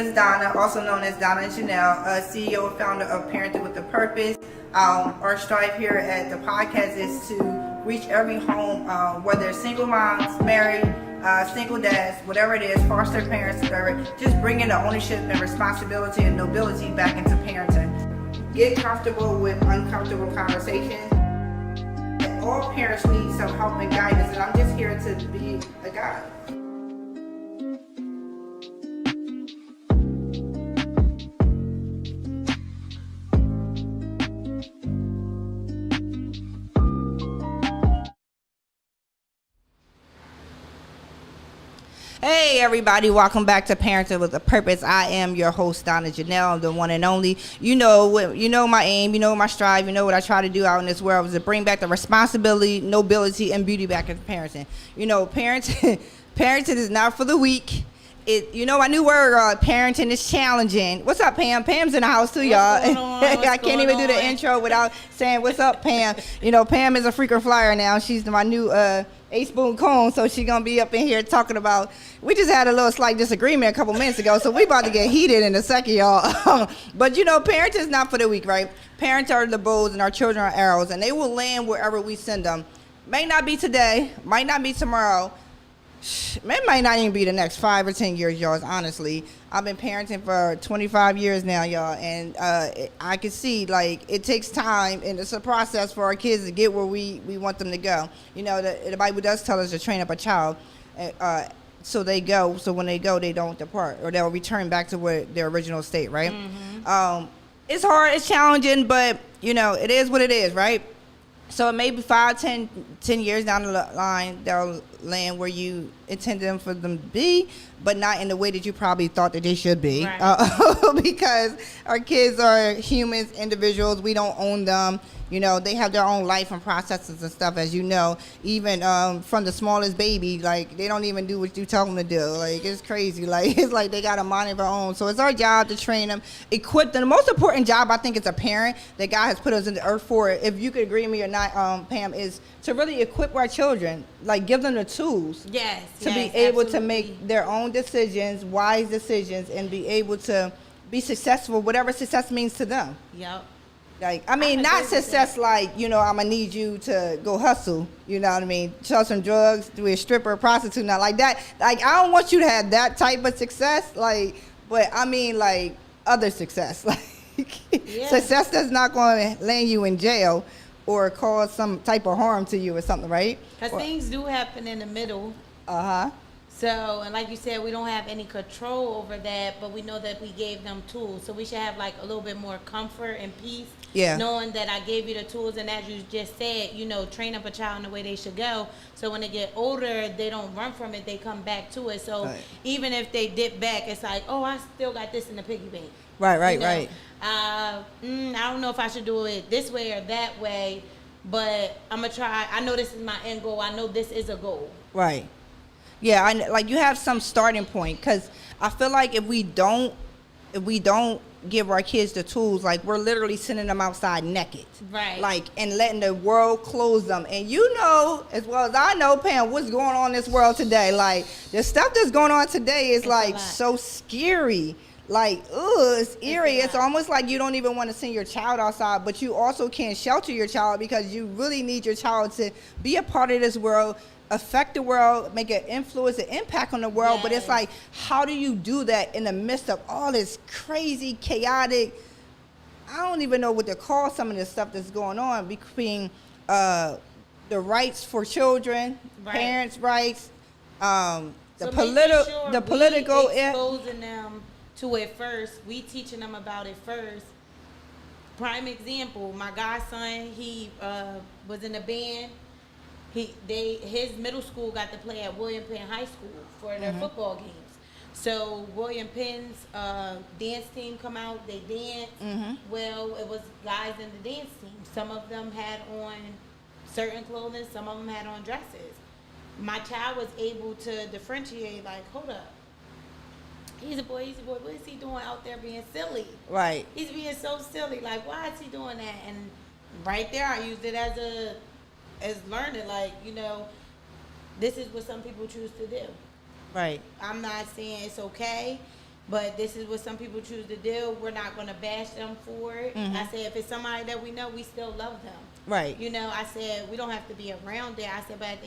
is Donna, also known as Donna and Janel, CEO and founder of Parenting with a Purpose. Our strive here at the podcast is to reach every home, whether it's single moms, married, single dads, whatever it is, foster parents, whatever, just bringing the ownership and responsibility and nobility back into parenting. Get comfortable with uncomfortable conversations. All parents need some help and guidance, and I'm just here to be a guide. Hey everybody, welcome back to Parenting with a Purpose. I am your host, Donna Janel, the one and only. You know my aim, you know my strive, you know what I try to do out in this world is to bring back the responsibility, nobility, and beauty back into parenting. You know, parenting is not for the weak. My new word, parenting is challenging. What's up, Pam? Pam's in the house too, y'all. I can't even do the intro without saying, what's up, Pam? You know, Pam is a freaker flyer now. She's my new eight-spoon cone, so she's going to be up in here talking about, we just had a little slight disagreement a couple minutes ago, so we about to get heated in a second, y'all. But, parenting is not for the weak, right? Parents are the bows and our children are arrows, and they will land wherever we send them. May not be today, might not be tomorrow. It might not even be the next 5 or 10 years, y'all, honestly. I've been parenting for 25 years now, y'all, and I can see, it takes time, and it's a process for our kids to get where we want them to go. You know, the Bible does tell us to train up a child, so when they go, they don't depart, or they'll return back to their original state, right? Mm-hmm. It's hard, it's challenging, but, it is what it is, right? So maybe 5, 10 years down the line, they'll land where you intended them for them to be, but not in the way that you probably thought that they should be. Right. Because our kids are humans, individuals. We don't own them. They have their own life and processes and stuff, as you know. Even from the smallest baby, they don't even do what you tell them to do. It's crazy. It's like they got a mind of their own. So it's our job to train them, equip them. The most important job, I think, as a parent that God has put us in the earth for, if you could agree with me or not, Pam, is to really equip our children, give them the tools. Yes. To be able to make their own decisions, wise decisions, and be able to be successful, whatever success means to them. Yep. Not success I'm gonna need you to go hustle, you know what I mean? Sell some drugs, be a stripper, prostitute, not like that. I don't want you to have that type of success, but I mean other success. Success that's not gonna land you in jail or cause some type of harm to you or something, right? Because things do happen in the middle. Uh-huh. So, and like you said, we don't have any control over that, but we know that we gave them tools. So we should have a little bit more comfort and peace. Yeah. Knowing that I gave you the tools, and as you just said, train up a child in the way they should go. So when they get older, they don't run from it, they come back to it. So right. Even if they dip back, it's like, oh, I still got this in the piggy bank. Right. I don't know if I should do it this way or that way, but I'm going to try. I know this is my end goal. I know this is a goal. Right. Yeah, you have some starting point, because I feel like if we don't give our kids the tools, we're literally sending them outside naked. Right. And letting the world close them. And as well as I know, Pam, what's going on in this world today. The stuff that's going on today is so scary. It's eerie. It's almost like you don't even want to send your child outside, but you also can't shelter your child because you really need your child to be a part of this world, affect the world, make an influence, an impact on the world. Yes. But it's how do you do that in the midst of all this crazy, chaotic, I don't even know what to call some of this stuff that's going on between the rights for children, right. Parents' rights, the political exposing them to it first. We teaching them about it first. Prime example, my godson, he was in a band. His middle school got to play at William Penn High School for their football games. So William Penn's dance team come out, they dance. Mm-hmm. Well, it was guys in the dance team. Some of them had on certain clothing, some of them had on dresses. My child was able to differentiate, hold up. He's a boy. What is he doing out there being silly? Right. He's being so silly. Why is he doing that? And right there, I used it as learning. This is what some people choose to do. Right. I'm not saying it's okay. But this is what some people choose to do. We're not going to bash them for it. I said, if it's somebody that we know, we still love them. Right. You know, I said, we don't have to be around it. I said, but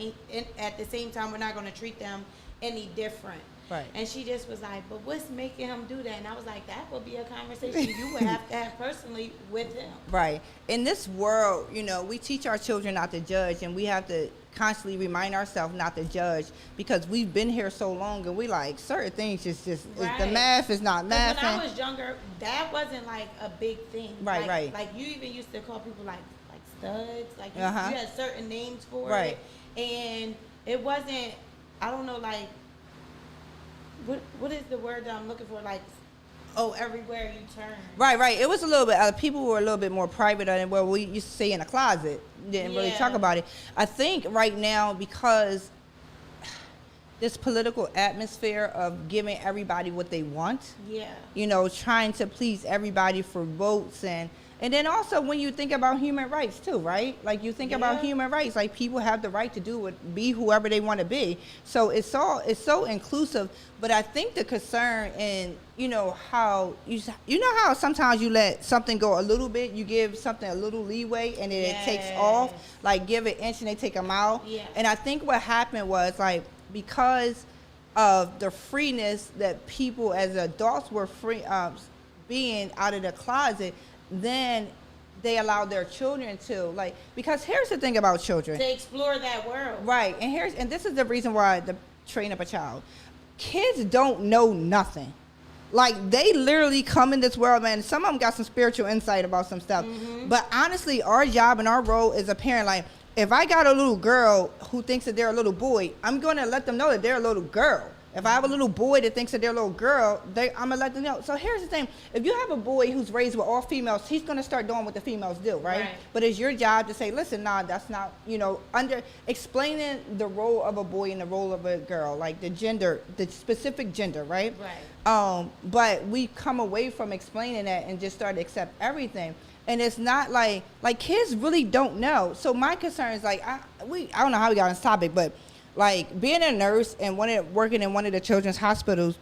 at the same time, we're not going to treat them any different. Right. And she just was like, but what's making him do that? And I was like, that would be a conversation you would have to have personally with him. Right. In this world, you know, we teach our children not to judge, and we have to constantly remind ourselves not to judge, because we've been here so long, and we like certain things just Right. the math is not math. When I was younger, that wasn't like a big thing. Right, like, right. Like you even used to call people like studs. Like you had certain names for Right. it. And it wasn't, I don't know, like, what is the word that I'm looking for? Like, oh, everywhere you turn. Right. It was a little bit, people were a little bit more private on it, where we used to say in a closet, didn't really talk about it. I think right now, because this political atmosphere of giving everybody what they want, you know, trying to please everybody for votes, and then also when you think about human rights too, right? Like you think about human rights, like people have the right to be whoever they want to be. So it's so inclusive. But I think the concern, and you know how how sometimes you let something go a little bit, you give something a little leeway, and then it takes off. Like give it an inch and they take them out. And I think what happened was, like, because of the freeness that people as adults were free being out of the closet, then they allow their children to, like, because here's the thing about children, to explore that world. right? And this is the reason why the train up a child. Kids don't know nothing. Like, they literally come in this world, man. Some of them got some spiritual insight about some stuff. But honestly, our job and our role as a parent, like, if I got a little girl who thinks that they're a little boy, I'm going to let them know that they're a little girl. If I have a little boy that thinks that they're a little girl, I'm going to let them know. So here's the thing. If you have a boy who's raised with all females, he's going to start doing what the females do, right? But it's your job to say, listen, nah, that's not, you know, explaining the role of a boy and the role of a girl, like the gender, the specific gender, right? But we come away from explaining that and just start to accept everything. And it's not like kids really don't know. So my concern is, like, I don't know how we got on this topic, but like being a nurse and working in one of the children's hospitals,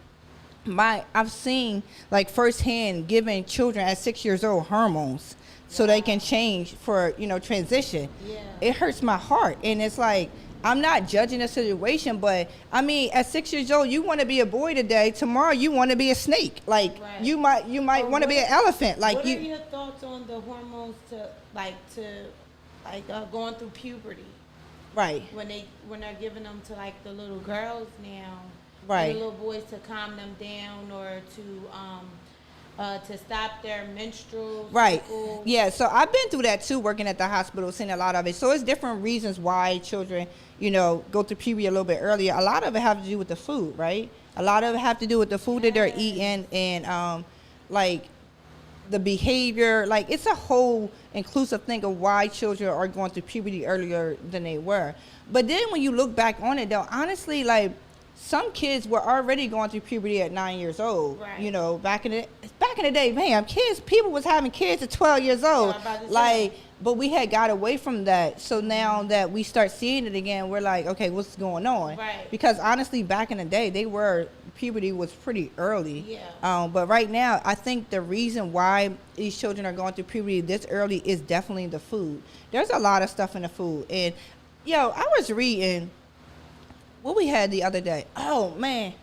I've seen, like, firsthand giving children at 6 years old hormones so they can change for, you know, transition. It hurts my heart. And it's like, I'm not judging the situation, but I mean, at 6 years old, you want to be a boy today. Tomorrow, you want to be a snake. Like, you might want to be an elephant. Like, what are your thoughts on the hormones to going through puberty? Right. When they're giving them to, like, the little girls now. Right. And the little boys to calm them down, or to stop their menstrual cycle. Yeah, so I've been through that too, working at the hospital, seeing a lot of it. So it's different reasons why children, you know, go through puberty a little bit earlier. A lot of it have to do with the food, right? A lot of it have to do with the food that they're eating, and like the behavior. Like, it's a whole inclusive thing of why children are going through puberty earlier than they were. But then when you look back on it, though, honestly, like, some kids were already going through puberty at 9 years old. You know, back in the day, man, people was having kids at 12 years old. But we had got away from that. So now that we start seeing it again, we're like, okay, what's going on? Because honestly, back in the day, puberty was pretty early. But right now, I think the reason why these children are going through puberty this early is definitely the food. There's a lot of stuff in the food. And, I was reading what we had the other day. Oh, man.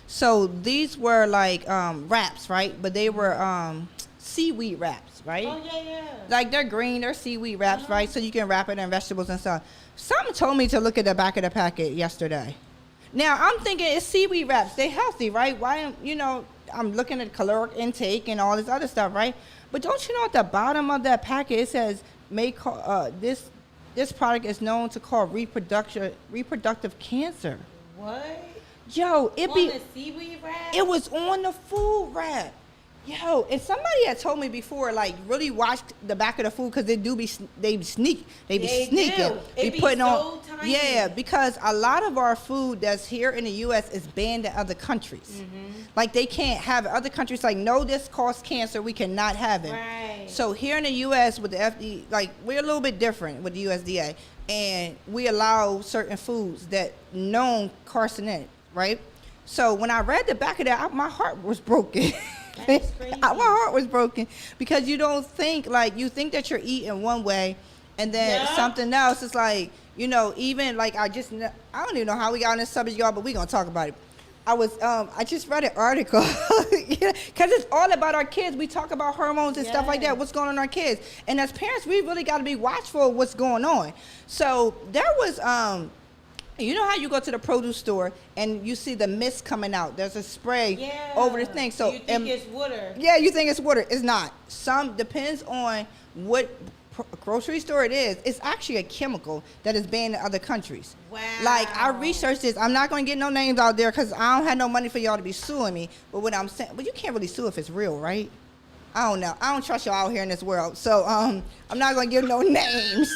So these were like wraps, right? But they were seaweed wraps, right? Oh, yeah. Like, they're green, they're seaweed wraps, right? So you can wrap it in vegetables and stuff. Something told me to look at the back of the packet yesterday. Now, I'm thinking it's seaweed wraps. They're healthy, right? Why, I'm looking at caloric intake and all this other stuff, right? But don't you know at the bottom of that packet, it says, this product is known to cause reproductive cancer. What? Yo, the seaweed wrap? It was on the food wrap. Yo, and somebody had told me before, like, really watch the back of the food, because they be sneaking. They be putting on. Tiny. Yeah, because a lot of our food that's here in the U.S. is banned in other countries. Like, they can't have it. Other countries like, no, this causes cancer, we cannot have it. So here in the U.S. with the FDA, like, we're a little bit different with the USDA, and we allow certain foods that known carcinogenic, right? So when I read the back of that, my heart was broken. That's crazy. My heart was broken because you don't think, like, you think that you're eating one way and then something else is like, you know, even like I don't even know how we got on this subject, y'all, but we gonna talk about it. I just read an article because it's all about our kids. We talk about hormones and stuff like that, what's going on in our kids. And as parents, we really got to be watchful of what's going on. So there was, you know how you go to the produce store and you see the mist coming out. There's a spray over the thing. So you think it's water. Yeah, you think it's water. It's not. Some depends on what grocery store it is. It's actually a chemical that is banned in other countries. Wow. Like, I researched this. I'm not going to get no names out there because I don't have no money for y'all to be suing me. But what I'm saying, but you can't really sue if it's real, right? I don't know. I don't trust y'all out here in this world. So I'm not going to give no names.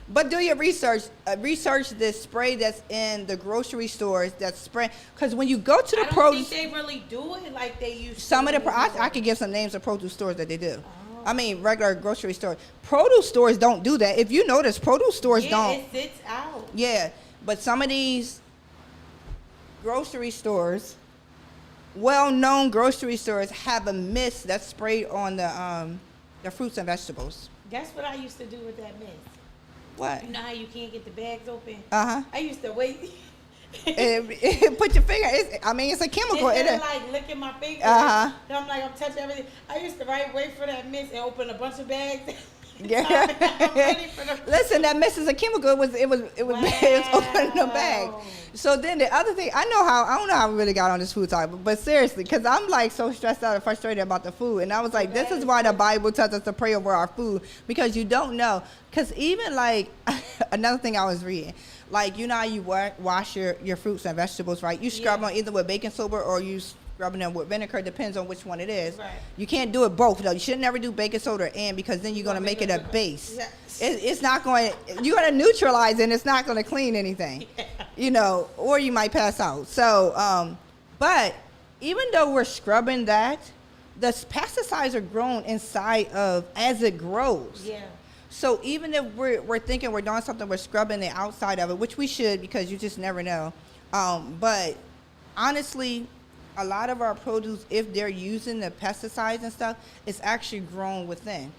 But do your research. Research this spray that's in the grocery stores that's spray. Because when you go to the produce, I don't think they really do it like they used to. some of the I could give some names of produce stores that they do. I mean, regular grocery stores. Produce stores don't do that. If you notice, produce stores don't. It sits out. Yeah, but some of these grocery stores, well-known grocery stores, have a mist that's sprayed on the fruits and vegetables. That's what I used to do with that mist. What? You know how you can't get the bags open? Uh-huh. I used to wait. Put your finger. It's a chemical. Instead of like licking my fingers, Uh-huh. I'm like, I'm touching everything. I used to wait for that mist and open a bunch of bags. Yeah. I'm ready for the- Listen, that mist is a chemical. It was opening the bag. So then the other thing, I don't know how we really got on this food talk, but seriously, because I'm like so stressed out and frustrated about the food. And I was like, this is why the Bible tells us to pray over our food, because you don't know. Because even like, another thing I was reading, like, you know how you wash your fruits and vegetables, right? You scrub them either with baking soda or you scrubbing them with vinegar, depends on which one it is. Right. You can't do it both, though. You should never do baking soda and, because then you're going to make it a base. Yes. It's not going, you're going to neutralize it and it's not going to clean anything, you know, or you might pass out. So, but even though we're scrubbing that, the pesticides are grown inside of, as it grows. Yeah. So even if we're thinking we're doing something, we're scrubbing the outside of it, which we should, because you just never know. But honestly, a lot of our produce, if they're using the pesticides and stuff, it's actually grown within,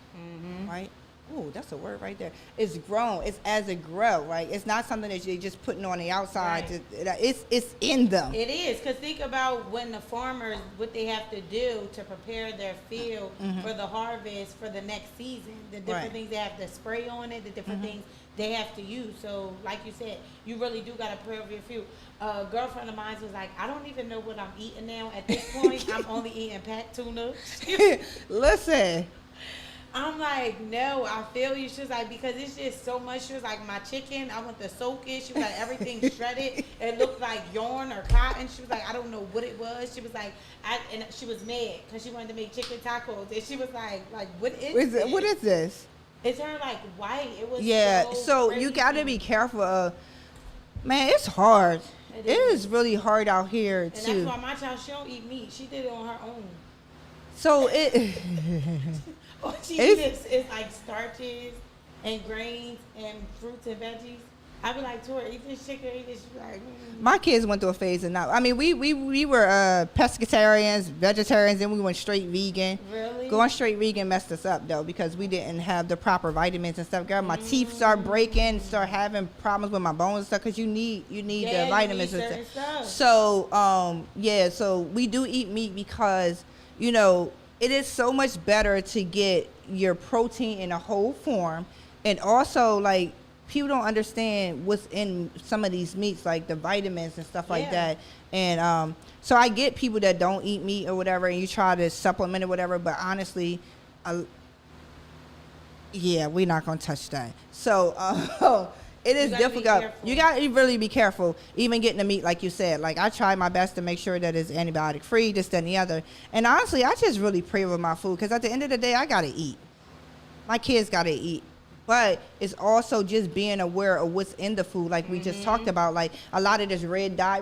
right? Oh, that's a word right there. It's grown. It's as it grow, right? It's not something that you're just putting on the outside. Right. It's in them. It is, because think about when the farmers, what they have to do to prepare their field for the harvest for the next season, the different things they have to spray on it, the different things they have to use. So like you said, you really do got to pray over your field. A girlfriend of mine was like, I don't even know what I'm eating now. At this point, I'm only eating packed tuna. Listen. I'm like, no, I feel you. She was like, because it's just so much. She was like, my chicken, I want to soak it. She was like, everything shredded. It looked like yarn or cotton. She was like, I don't know what it was. She was like, and she was mad because she wanted to make chicken tacos. And she was like, what is this? What is this? It's her like white. It was so you got to be careful of, man, it's hard. It is really hard out here and too. And that's why my child, she don't eat meat. She did it on her own. So it All she eats is like starches and grains and fruits and veggies. I be like, Tori, eat this chicken, eat this. She's like, My kids went through a phase of not. I mean, we were pescatarians, vegetarians, then we went straight vegan. Really? Going straight vegan messed us up though, because we didn't have the proper vitamins and stuff. Girl, my teeth start breaking, start having problems with my bones and stuff, because you need the vitamins and stuff. So so we do eat meat because, you know, it is so much better to get your protein in a whole form, and also like, people don't understand what's in some of these meats, like the vitamins and stuff like that. And so I get people that don't eat meat or whatever, and you try to supplement or whatever, but honestly, we're not going to touch that. So it is difficult. You got to really be careful, even getting the meat, like you said. Like, I try my best to make sure that it's antibiotic free, this, that, and the other. And honestly, I just really pray with my food, because at the end of the day, I got to eat. My kids got to eat. But it's also just being aware of what's in the food, like we just talked about. Like, a lot of this red dye,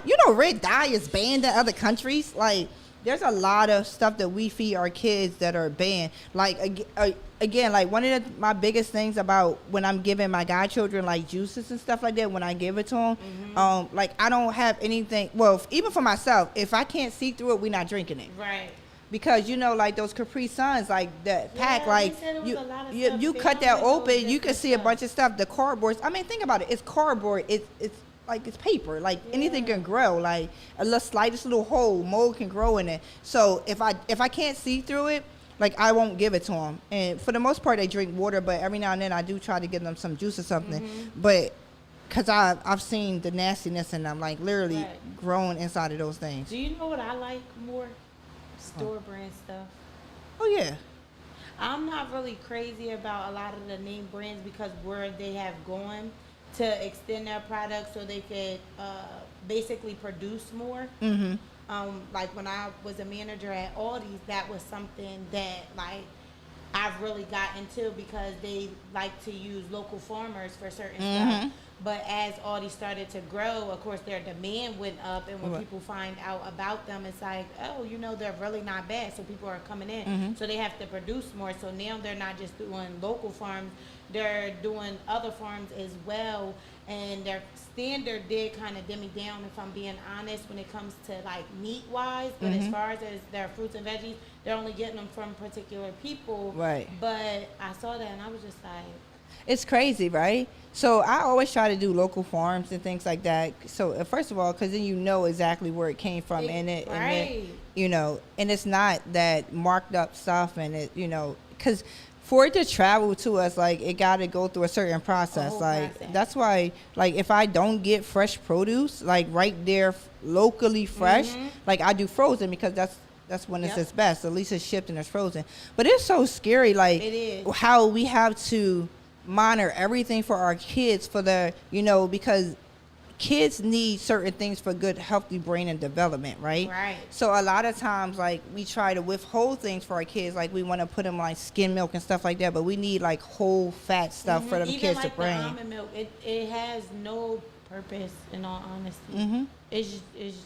you know, red dye is banned in other countries. Like, there's a lot of stuff that we feed our kids that are banned. Like again, like one of my biggest things about when I'm giving my godchildren like juices and stuff like that, when I give it to them, like I don't have anything. Well, even for myself, if I can't see through it, we're not drinking it. Right. Because you know, like those Capri Suns, like that pack, Yeah, like they said it was a lot of you stuff cut down that with open, those you can different see a stuff. bunch of stuff. The cardboard. I mean, think about it. It's cardboard. It's like it's paper. Like anything Yeah. can grow. Like a little slightest little hole, mold can grow in it. So if I can't see through it, like I won't give it to them. And for the most part, they drink water. But every now and then, I do try to give them some juice or something. But because I've seen the nastiness in them, like literally Right. growing inside of those things. Do you know what I like more? Store brand stuff. Oh yeah. I'm not really crazy about a lot of the name brands because where they have gone to extend their products so they could basically produce more. Like when I was a manager at Aldi's, that was something that like I've really got into because they like to use local farmers for certain stuff. But as Aldi started to grow, of course, their demand went up, and when Right. people find out about them, it's like, oh, you know, they're really not bad, so people are coming in. So they have to produce more. So now they're not just doing local farms, they're doing other farms as well, and their standard did kind of dimmy down, if I'm being honest, when it comes to like meat-wise, but as far as their fruits and veggies, they're only getting them from particular people. Right. But I saw that, and I was just like, It's crazy, right? So I always try to do local farms and things like that. So first of all, because then you know exactly where it came from, and Right. you know, and it's not that marked up stuff, and it, you know, because for it to travel to us, like it got to go through a certain process. whole Like process. that's why, like if I don't get fresh produce, like right there, locally fresh, like I do frozen because that's when it's Yep. its best. At least it's shipped and it's frozen. But it's so scary, like It is. how we have to monitor everything for our kids for their, you know, because kids need certain things for good, healthy brain and development, right? Right. So a lot of times, like we try to withhold things for our kids, like we want to put them like skim milk and stuff like that, but we need like whole fat stuff for them Even kids like to bring. the almond milk, it has no purpose, in all honesty. It's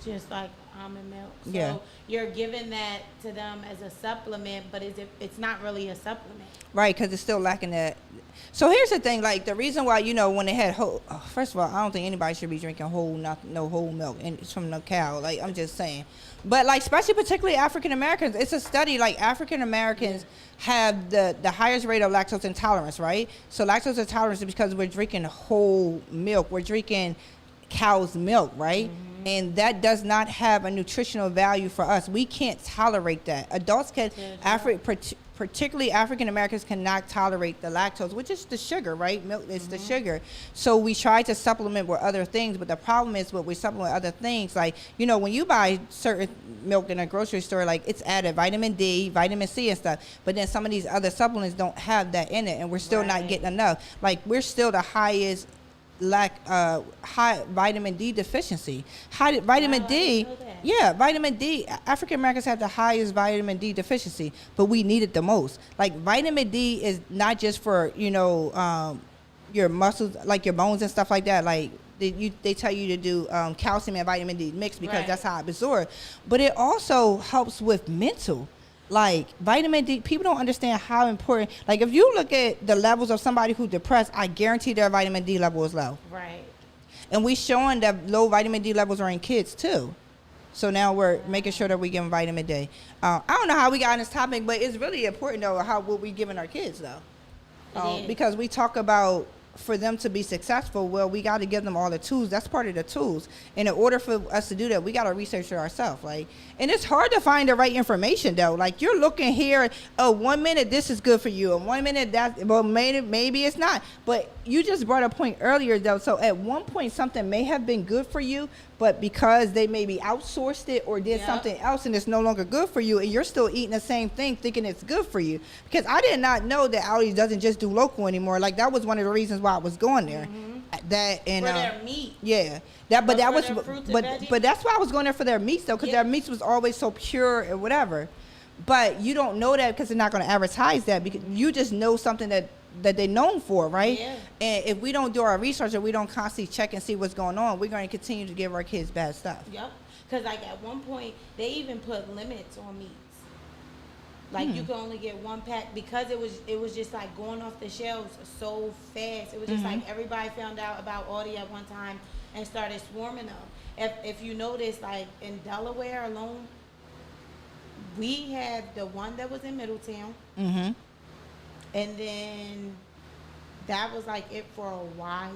just like almond milk. So Yeah. you're giving that to them as a supplement, but it's not really a supplement. Right, because it's still lacking that. So here's the thing, like the reason why, you know, when they had whole, first of all, I don't think anybody should be drinking no whole milk, and it's from no cow. Like I'm just saying, but like especially particularly African Americans, it's a study like African Americans have the highest rate of lactose intolerance, right? So lactose intolerance is because we're drinking whole milk, we're drinking cow's milk, right? And that does not have a nutritional value for us. We can't tolerate that. Adults can, particularly African Americans, cannot tolerate the lactose, which is the sugar, right? Milk is the sugar. So we try to supplement with other things, but the problem is when we supplement with other things, like, you know, when you buy certain milk in a grocery store, like it's added vitamin D, vitamin C and stuff, but then some of these other supplements don't have that in it, and we're still not getting enough. Like we're still the highest high vitamin D deficiency. Vitamin D, yeah, vitamin D. African Americans have the highest vitamin D deficiency, but we need it the most. Like vitamin D is not just for, you know, your muscles, like your bones and stuff like that. Like they tell you to do calcium and vitamin D mix because that's how it absorbs. But it also helps with mental. Like vitamin D, people don't understand how important. Like if you look at the levels of somebody who's depressed, I guarantee their vitamin D level is low. Right. And we showing that low vitamin D levels are in kids too. So now we're making sure that we give them vitamin D. I don't know how we got on this topic, but it's really important though what we giving our kids though, because we talk about for them to be successful. Well, we got to give them all the tools. That's part of the tools. And in order for us to do that, we got to research it ourselves. Like, and it's hard to find the right information though. Like you're looking here, oh, 1 minute this is good for you, and 1 minute that, well, maybe it's not. But you just brought a point earlier though. So at one point something may have been good for you, but because they maybe outsourced it or did something else and it's no longer good for you, and you're still eating the same thing thinking it's good for you. Because I did not know that Aldi's doesn't just do local anymore. Like that was one of the reasons why I was going there. That and for their meat. Yeah. But that was but that's why I was going there for their meats though, because their meats was always so pure and whatever. But you don't know that because they're not going to advertise that, because you just know something that they're known for, right? Yeah. And if we don't do our research or we don't constantly check and see what's going on, we're going to continue to give our kids bad stuff. Yep. Because, like, at one point, they even put limits on meats. Like, you could only get one pack because it was just, like, going off the shelves so fast. It was just, like, everybody found out about Aldi at one time and started swarming them. If you notice, like, in Delaware alone, we had the one that was in Middletown. Mm-hmm. And then that was, like, it for a while.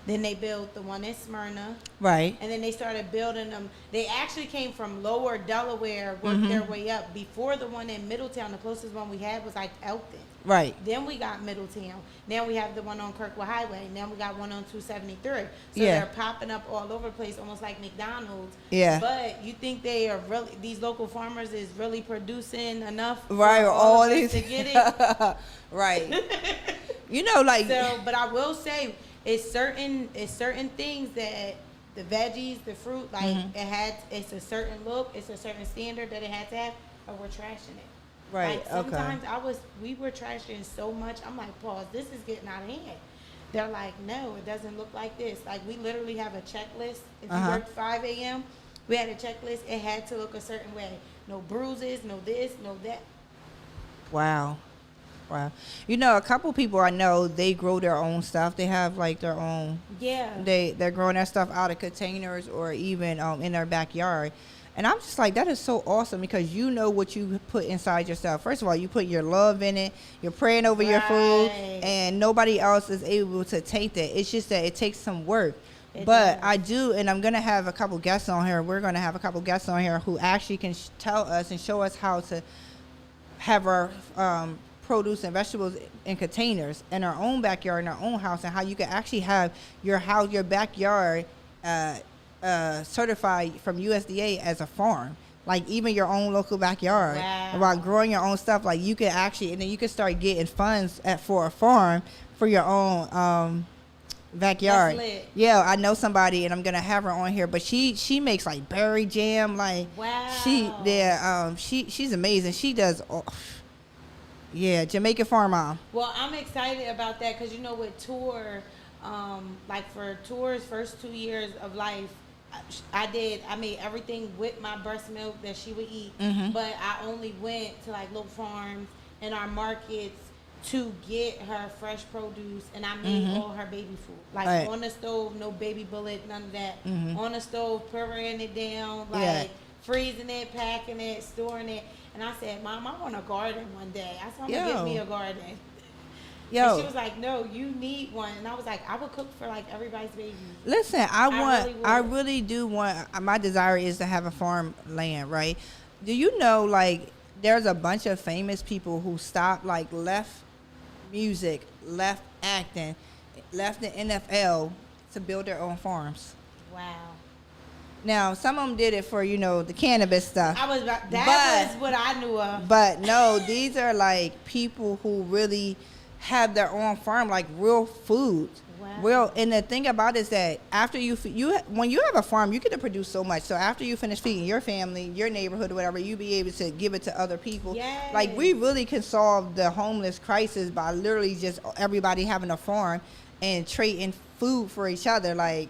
Then they built the one in Smyrna. Right. And then they started building them. They actually came from lower Delaware, worked their way up. Before the one in Middletown, the closest one we had was like Elkton. Right. Then we got Middletown. Now we have the one on Kirkwood Highway. Now we got one on 273. So Yeah. they're popping up all over the place, almost like McDonald's. Yeah. But you think they are really, these local farmers is really producing enough Right. for All of us these to get it? Right. You know, like. So, but I will say, it's certain things that the veggies, the fruit, like it's a certain look, it's a certain standard that it had to have, or we're trashing it. Right. Like sometimes we were trashing so much. I'm like, pause, this is getting out of hand. They're like, no, it doesn't look like this. Like, we literally have a checklist. If you work 5 a.m., we had a checklist. It had to look a certain way. No bruises, no this, no that. Wow. Wow. You know, a couple people I know, they grow their own stuff. They have like their own. Yeah. They're growing their stuff out of containers or even in their backyard. And I'm just like, that is so awesome because you know what you put inside yourself. First of all, you put your love in it. You're praying over your food, and nobody else is able to take that. It's just that it takes some work. But I do, and I'm going to have a couple guests on here. We're going to have a couple guests on here who actually can tell us and show us how to have our produce and vegetables in containers in our own backyard, in our own house, and how you can actually have your house, your backyard certified from USDA as a farm. Like even your own local backyard. Wow. While growing your own stuff, like you can actually, and then you can start getting funds for a farm for your own backyard. That's lit. Yeah, I know somebody, and I'm gonna have her on here. But she makes like berry jam. Like she's amazing. She does. Yeah, Jamaican farm mom. Well, I'm excited about that because, you know, with Tour, like for Tour's first 2 years of life, I made everything with my breast milk that she would eat, but I only went to like local farms and our markets to get her fresh produce, and I made all her baby food. Like on the stove, no baby bullet, none of that. On the stove, pureeing it down, like freezing it, packing it, storing it. And I said, Mom, I want a garden one day. I said, I'm going to get me a garden. And she was like, no, you need one. And I was like, I would cook for like everybody's baby. Listen, I really do want, my desire is to have a farm land, right? Do you know, like, there's a bunch of famous people who stopped, like, left music, left acting, left the NFL to build their own farms. Wow. Now, some of them did it for, you know, the cannabis stuff. Was what I knew of. But no, these are like people who really have their own farm, like real food. Wow. And the thing about it is that after when you have a farm, you get to produce so much. So after you finish feeding your family, your neighborhood, or whatever, you be able to give it to other people. Yes. Like we really can solve the homeless crisis by literally just everybody having a farm and trading food for each other. I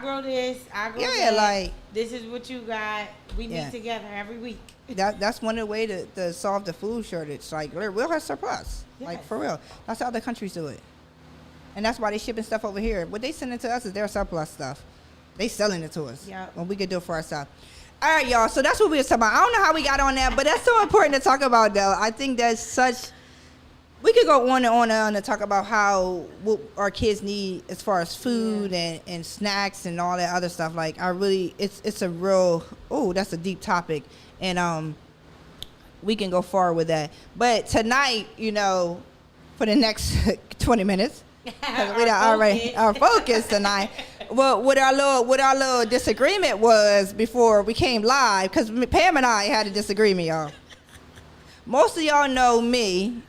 grow this, I grow that. Like this is what you got. We meet together every week. That's one of the ways to solve the food shortage. Like we'll have surplus. Yes. Like for real. That's how other countries do it. And that's why they shipping stuff over here. What they sending to us is their surplus stuff. They selling it to us. Yeah. When we can do it for ourselves. All right, y'all. So that's what we was talking about. I don't know how we got on that, but that's so important to talk about, though. I think that's such. We could go on and on and on to talk about what our kids need as far as food and snacks and all that other stuff. Like it's a real. Oh, that's a deep topic, and we can go far with that. But tonight, you know, for the next 20 minutes. Our focus tonight. Well, what our little disagreement was before we came live, because Pam and I had a disagreement, y'all. Most of y'all know me.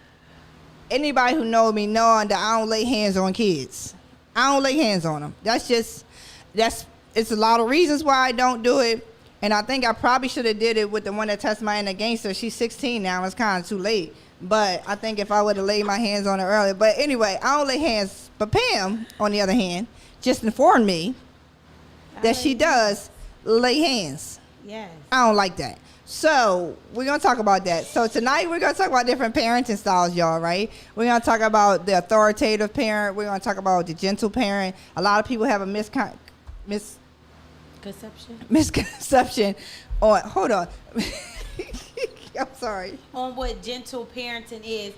Anybody who knows me knowing that I don't lay hands on kids. I don't lay hands on them. It's a lot of reasons why I don't do it. And I think I probably should have did it with the one that testified against her. She's 16 now. It's kind of too late. But I think if I would have laid my hands on her earlier. But anyway, I don't lay hands. But Pam, on the other hand, just informed me that she does lay hands. Yes. I don't like that. So we're gonna talk about that. So tonight we're gonna talk about different parenting styles, y'all. Right? We're gonna talk about the authoritative parent. We're gonna talk about the gentle parent. A lot of people have a misconception on. Hold on. I'm sorry. On what gentle parenting is.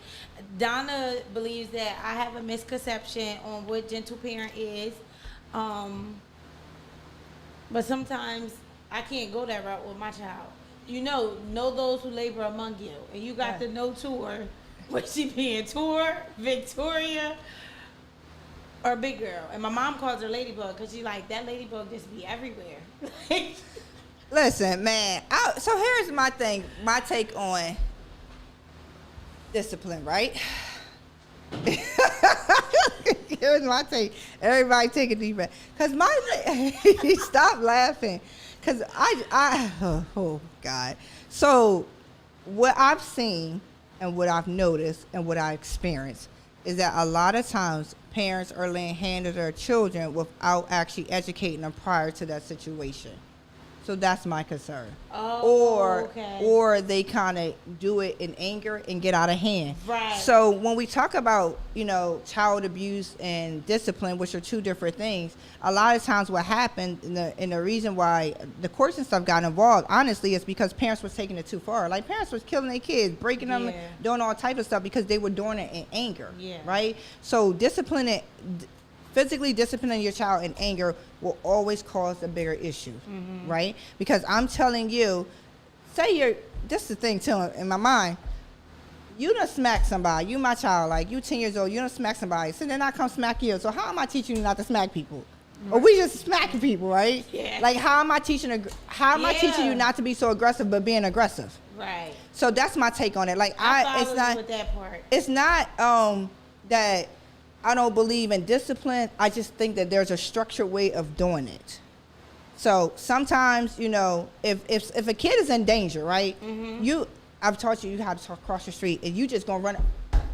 Donna believes that I have a misconception on what gentle parent is. But sometimes I can't go that route with my child. You know those who labor among you. And you got to know Tour. What she being, Tour, Victoria, or Big Girl. And my mom calls her Ladybug because she like, that Ladybug just be everywhere. Listen, man. So here's my take on discipline, right? Here's my take. Everybody take a deep breath. Because stop laughing. Because oh God. So what I've seen and what I've noticed and what I experienced is that a lot of times parents are laying hands on their children without actually educating them prior to that situation. So that's my concern. Or they kind of do it in anger and get out of hand. Right. So when we talk about, child abuse and discipline, which are two different things, a lot of times what happened and the reason why the courts and stuff got involved, honestly, is because parents was taking it too far. Like parents was killing their kids, breaking them, doing all types of stuff because they were doing it in anger. Yeah. Right? So physically disciplining your child in anger will always cause a bigger issue, right? Because I'm telling you, this is the thing too, in my mind, you done smack somebody, you my child, like you 10 years old, you done smack somebody, so then I come smack you. So how am I teaching you not to smack people? Right. Or we just smacking people, right? Yeah. Like how am I teaching you not to be so aggressive but being aggressive? Right. So that's my take on it. Like it's not with that part. It's not that I don't believe in discipline. I just think that there's a structured way of doing it. So sometimes, if a kid is in danger, right? I've taught you how to cross the street, and you just gonna run.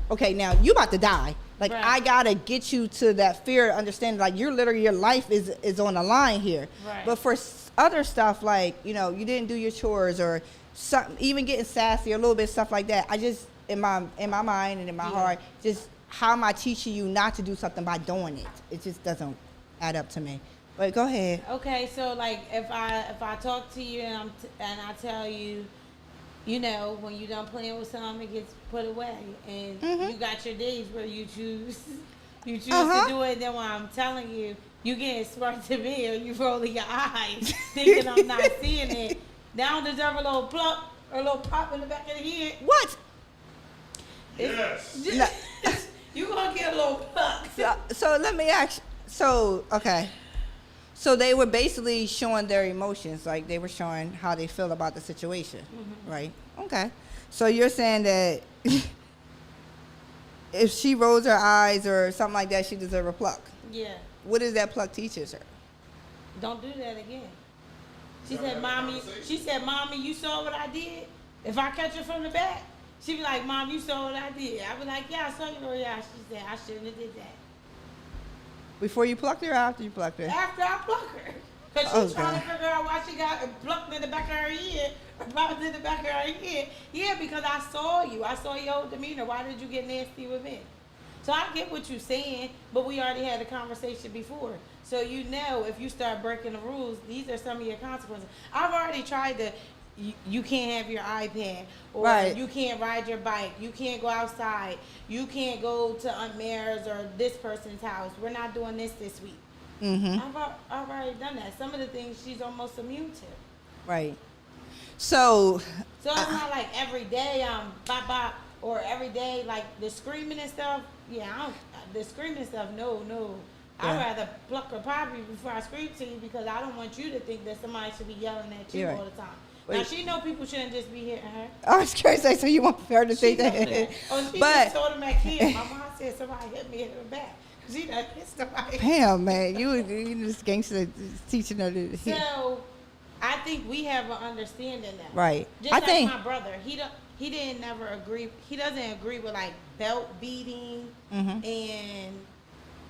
Okay, now you about to die. Like right. I gotta get you to that fear, understanding like your life is on the line here. Right. But for other stuff like you didn't do your chores or something, even getting sassy or a little bit stuff like that. I just in my mind and in my heart just. How am I teaching you not to do something by doing it? It just doesn't add up to me. But go ahead. Okay, so like if I talk to you and I tell you, when you done playing with something, it gets put away, and you got your days where you choose to do it. And then when I'm telling you, you getting smart to me, or you rolling your eyes, thinking I'm not seeing it. Now deserve a little pluck or a little pop in the back of the head. What? Yes. You gonna get a little pluck. So let me ask. Okay. So they were basically showing their emotions, like they were showing how they feel about the situation, right? Okay. So you're saying that if she rolls her eyes or something like that, she deserves a pluck. Yeah. What does that pluck teaches her? Don't do that again. She said, "Mommy, you saw what I did? If I catch her from the back." She be like, "Mom, you saw what I did." I be like, "Yeah, I saw you, Royale." She said, "I shouldn't have did that." Before you plucked her or after you plucked her? After I plucked her. Because she's trying to figure out why she got plucked in the back of her head or popped in the back of her head. Yeah, because I saw you. I saw your demeanor. Why did you get nasty with me? So I get what you're saying, but we already had a conversation before. So if you start breaking the rules, these are some of your consequences. I've already tried to... You can't have your iPad, or you can't ride your bike, you can't go outside, you can't go to Aunt Mary's or this person's house. We're not doing this week. I've already done that. Some of the things she's almost immune to. Right. So it's not like every day bop bop, or every day like the screaming and stuff. Yeah, the screaming stuff. No. I'd rather pluck or pop you before I scream to you, because I don't want you to think that somebody should be yelling at you all the time. Now, she know people shouldn't just be hitting her. I was curious, so you want her to think that. She just told him at kid. My mom said somebody hit me in the back. She done hit somebody. Damn, man. You just gangster teaching her to hit. So, I think we have an understanding now. Right. Just like my brother. He didn't never agree. He doesn't agree with, like, belt beating and,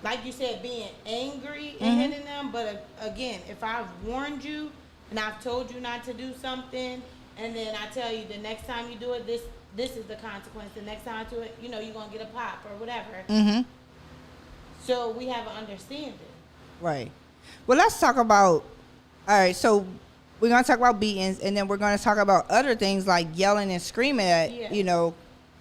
like you said, being angry and hitting them. But, again, if I've warned you, and I've told you not to do something, and then I tell you the next time you do it, this is the consequence. The next time I do it, you're gonna get a pop or whatever. Mm-hmm. So we have an understanding. Right. Well, let's talk about. All right. So we're gonna talk about beatings, and then we're gonna talk about other things like yelling and screaming at.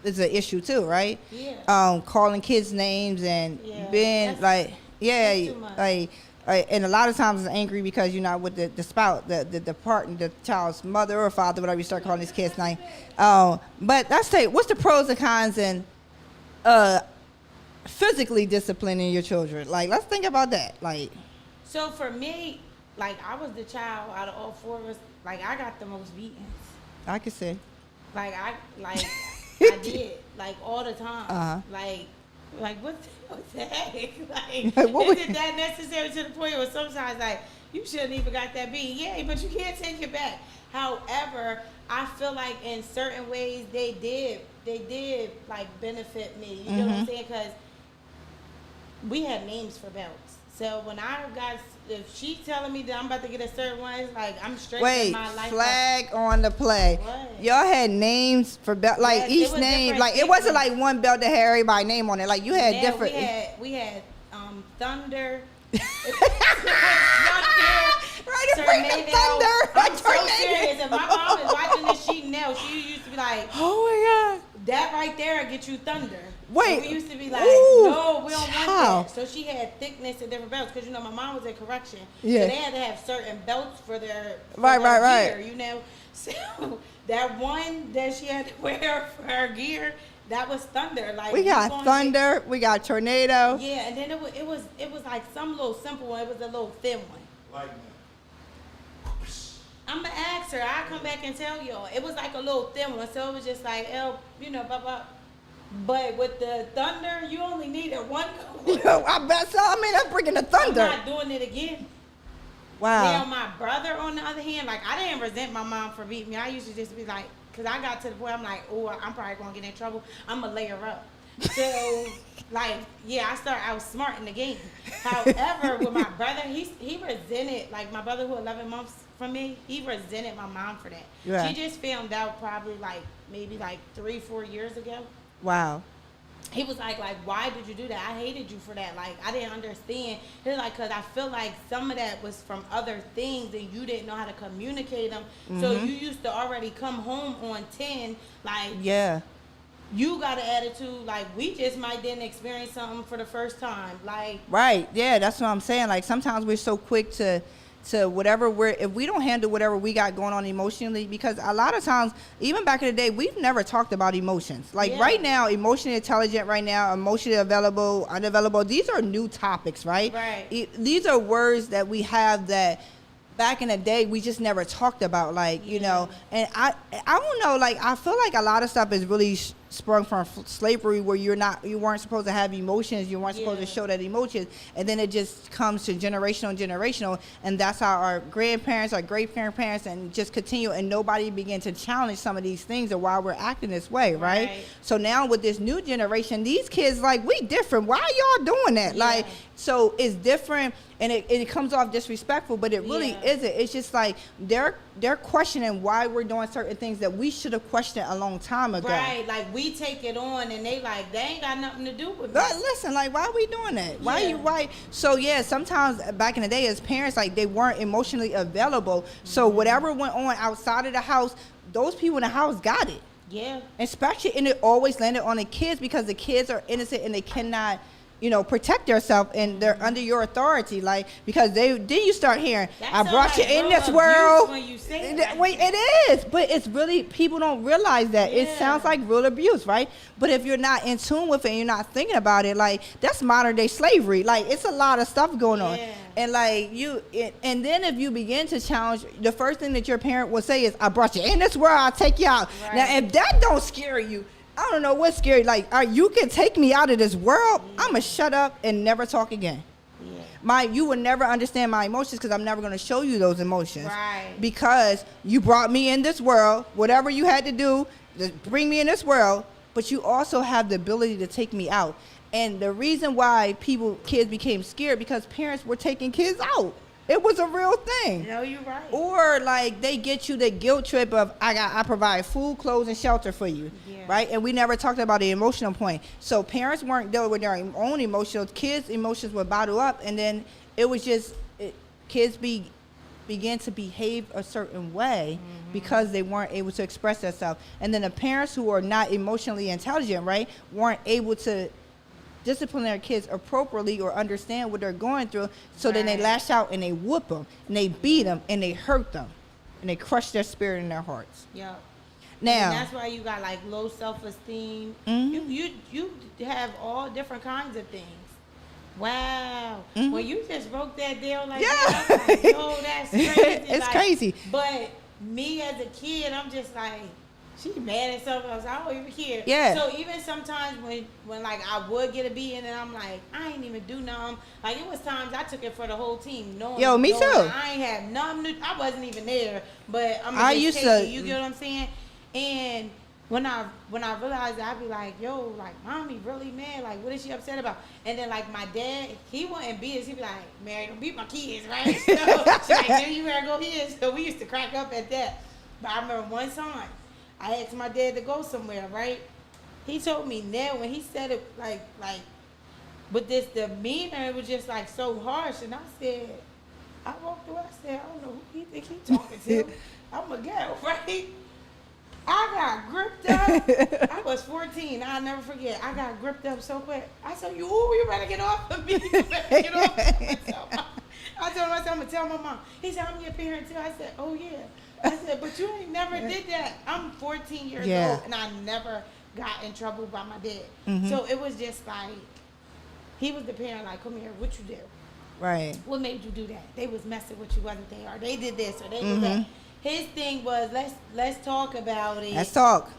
Is an issue too, right? Yeah. Calling kids names and being that's too much. And a lot of times it's angry because you're not with the spouse, the partner, the child's mother or father, whatever you start calling these kids' name. But let's say, what's the pros and cons in physically disciplining your children? Like, let's think about that. Like, so for me, like, I was the child out of all four of us. Like, I got the most beatings. I could say. I did, like, all the time. Uh-huh. Like what the heck? Like, What is it that necessary to the point where sometimes, like, you shouldn't even got that beat? Yeah, but you can't take it back. However, I feel like in certain ways they did like benefit me. You know what I'm saying? Because we had names for belts. So when if she telling me that I'm about to get a certain one, it's like I'm straight in my life. Flag on the play. What? Y'all had names for belt, like Yes, each name, like it wasn't like one belt that had everybody's name on it. Like you had different. We had Thunder. Right, Tornado. Thunder. I'm so serious. If my mom is watching this, she used to be like, oh my God. that right there will get you Thunder. Wait. So we used to be like, Ooh, no, we don't want how? that. So she had thickness and different belts because my mom was in correction. Yeah. So they had to have certain belts for their Right. gear, So that one that she had to wear for her gear, that was Thunder. Like we got Thunder, we got Tornado. Yeah, and then it was like some little simple one. It was a little thin one. Like I'm gonna ask her. I'll come back and tell y'all. It was like a little thin one, so it was just like blah blah. But with the Thunder, you only needed one. Yo, I bet so. I mean, that's bringing the Thunder. I'm not doing it again. Wow. Now my brother, on the other hand, like I didn't resent my mom for beating me. I used to just be like, cause I got to the point I'm like, oh, I'm probably gonna get in trouble. I'm gonna lay her up. So, like, yeah, I started outsmarting the game. However, with my brother, he resented, like my brother who 11 months from me, he resented my mom for that. Yeah. She just found out probably maybe 3-4 years ago. Wow. He was like, why did you do that? I hated you for that. Like, I didn't understand. He was like, because I feel like some of that was from other things and you didn't know how to communicate them. So you used to already come home on 10, like, Yeah. you got an attitude, like, we just might didn't experience something for the first time. Like, Right. Yeah, that's what I'm saying. Like sometimes we're so quick to whatever if we don't handle whatever we got going on emotionally, because a lot of times, even back in the day, we've never talked about emotions. Like right now, emotionally intelligent right now, emotionally available, unavailable, these are new topics, right? Right. These are words that we have that back in the day we just never talked about, like, you know. And I don't know, like I feel like a lot of stuff is really sprung from slavery, where you weren't supposed to have emotions, you weren't supposed to show that emotions, and then it just comes to generational, and that's how our grandparents, our great grandparents, and just continue, and nobody began to challenge some of these things or why we're acting this way, right? So now with this new generation, these kids, like, we different, why are y'all doing that? Like, so it's different, and it comes off disrespectful, but it really isn't. It's just like they're questioning why we're doing certain things that we should have questioned a long time ago. Right, like we take it on and they like, they ain't got nothing to do with it. But listen, like, why are we doing that? Why? So yeah, sometimes back in the day as parents, like, they weren't emotionally available. So whatever went on outside of the house, those people in the house got it. Yeah. Especially, and it always landed on the kids because the kids are innocent and they cannot, protect themselves, and they're under your authority, like, because then you start hearing, I brought you in this world. When you say Wait, it is, but it's really, people don't realize that. It sounds like real abuse, right? But if you're not in tune with it and you're not thinking about it, like, that's modern day slavery. Like, it's a lot of stuff going on. And like and then if you begin to challenge, the first thing that your parent will say is, I brought you in this world, I'll take you out. Right. Now, if that don't scare you, I don't know what's scary. Like, you can take me out of this world, I'm going to shut up and never talk again. You will never understand my emotions because I'm never going to show you those emotions. Right. Because you brought me in this world, whatever you had to do to bring me in this world, but you also have the ability to take me out. And the reason why kids became scared, because parents were taking kids out. It was a real thing. No, you're right. Or like they get you the guilt trip of I provide food, clothes, and shelter for you, right? And we never talked about the emotional point. So parents weren't dealing with their own emotions. Kids' emotions would bottle up, and then it was just kids began to behave a certain way because they weren't able to express themselves. And then the parents who are not emotionally intelligent, right, weren't able to discipline their kids appropriately or understand what they're going through. So then they lash out and they whoop them and they beat them and they hurt them and they crush their spirit in their hearts. Yeah. Now, and that's why you got like low self-esteem. You have all different kinds of things. Wow. When you just broke that down like that, I was like, yo, that's crazy. It's crazy. But me as a kid, I'm just like, she mad at something else. I don't even care. Yeah. So even sometimes when like I would get a beating and I'm like, I ain't even do nothing. Like it was times I took it for the whole team. Me too. I ain't have nothing. I wasn't even there. But I used to. You get what I'm saying? And when I realized that, I'd be like, yo, like, mommy really mad. Like, what is she upset about? And then, like, my dad, he wouldn't beat us. He'd be like, Mary, don't beat my kids, right? So she's like, then you better go here. So we used to crack up at that. But I remember one time, I asked my dad to go somewhere, right? He told me now when he said it, like, with this demeanor, it was just, like, so harsh. And I said, I walked away. I said, I don't know who he think he talking to. I'm a girl, right? I got gripped up. I was 14. I'll never forget. I got gripped up so quick. I said, you better get off of me. You better get off of me. I told myself, I'm going to tell my mom. He said, I'm your parent too. I said, oh, yeah. I said, but you ain't never did that. I'm 14 years old, and I never got in trouble by my dad. So it was just like, he was the parent, like, come here, what you do? Right. What made you do that? They was messing with you, wasn't they? Or they did this, or they did that. His thing was, let's talk about it. Let's talk.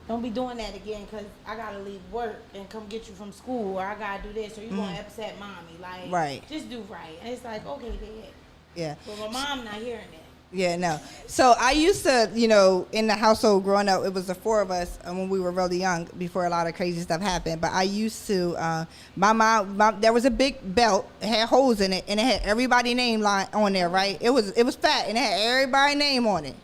Don't be doing that again, because I got to leave work and come get you from school, or I got to do this, or you going to upset mommy. Like, just do right. And it's like, okay, Dad. Yeah. But my mom not hearing that. Yeah, no. So I used to, in the household growing up, it was the four of us when we were really young before a lot of crazy stuff happened. But I used to, my mom, there was a big belt, it had holes in it, and it had everybody's name line on there, right? It was fat, and it had everybody's name on it.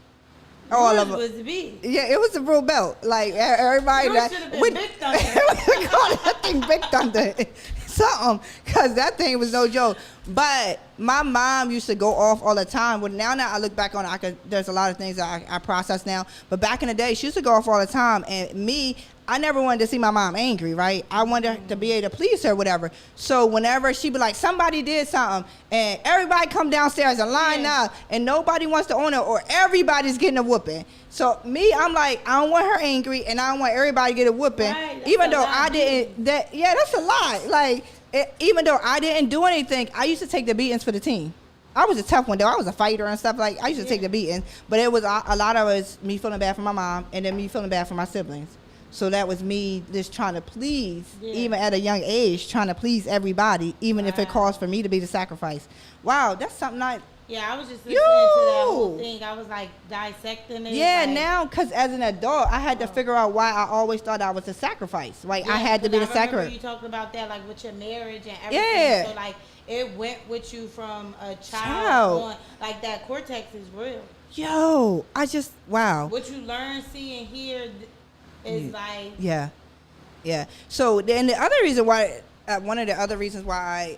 All of them. Was big. Yeah, it was a real belt. Like everybody. Yours should have been Big Thunder. We called that thing Big Thunder. Something, because that thing was no joke. But my mom used to go off all the time. Well, now I look back on it, there's a lot of things that I process now. But back in the day, she used to go off all the time. And me, I never wanted to see my mom angry, right? I wanted her to be able to please her, whatever. So whenever she'd be like, somebody did something, and everybody come downstairs and line up, and nobody wants to own it, or everybody's getting a whooping. So me, I'm like, I don't want her angry, and I don't want everybody to get a whooping. Right, even though I didn't, that's a lot. Like, even though I didn't do anything, I used to take the beatings for the team. I was a tough one, though. I was a fighter and stuff. Like, I used to take the beatings. But it was a lot of it was me feeling bad for my mom, and then me feeling bad for my siblings. So that was me just trying to please, even at a young age, trying to please everybody, even if it caused for me to be the sacrifice. Wow, that's something I was just listening to that whole thing. I was like dissecting it. Yeah, now, because as an adult, I had to figure out why I always thought I was a sacrifice. Like, I had to be the sacrifice. You talked about that, like, with your marriage and everything. Yeah. So, like, it went with you from a child on. Like, that cortex is real. Yo, wow. What you learn, see, and hear is like... Yeah. So, then the other reason why... one of the other reasons why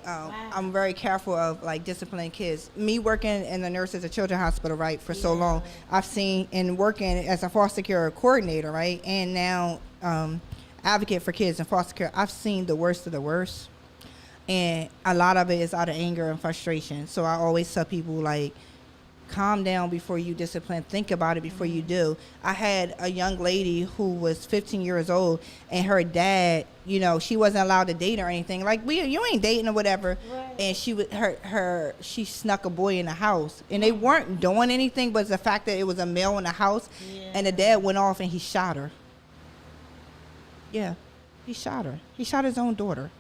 I'm very careful of like disciplining kids, me working in the nurses at Children's Hospital, right, for so long, I've seen, and working as a foster care coordinator, right, and now advocate for kids in foster care, I've seen the worst of the worst, and a lot of it is out of anger and frustration. So I always tell people, like, calm down before you discipline. Think about it before you do. I had a young lady who was 15 years old, and her dad, she wasn't allowed to date or anything. Like, you ain't dating or whatever. Right. And she snuck a boy in the house, and they weren't doing anything, but the fact that it was a male in the house, and the dad went off and he shot her. Yeah, he shot her. He shot his own daughter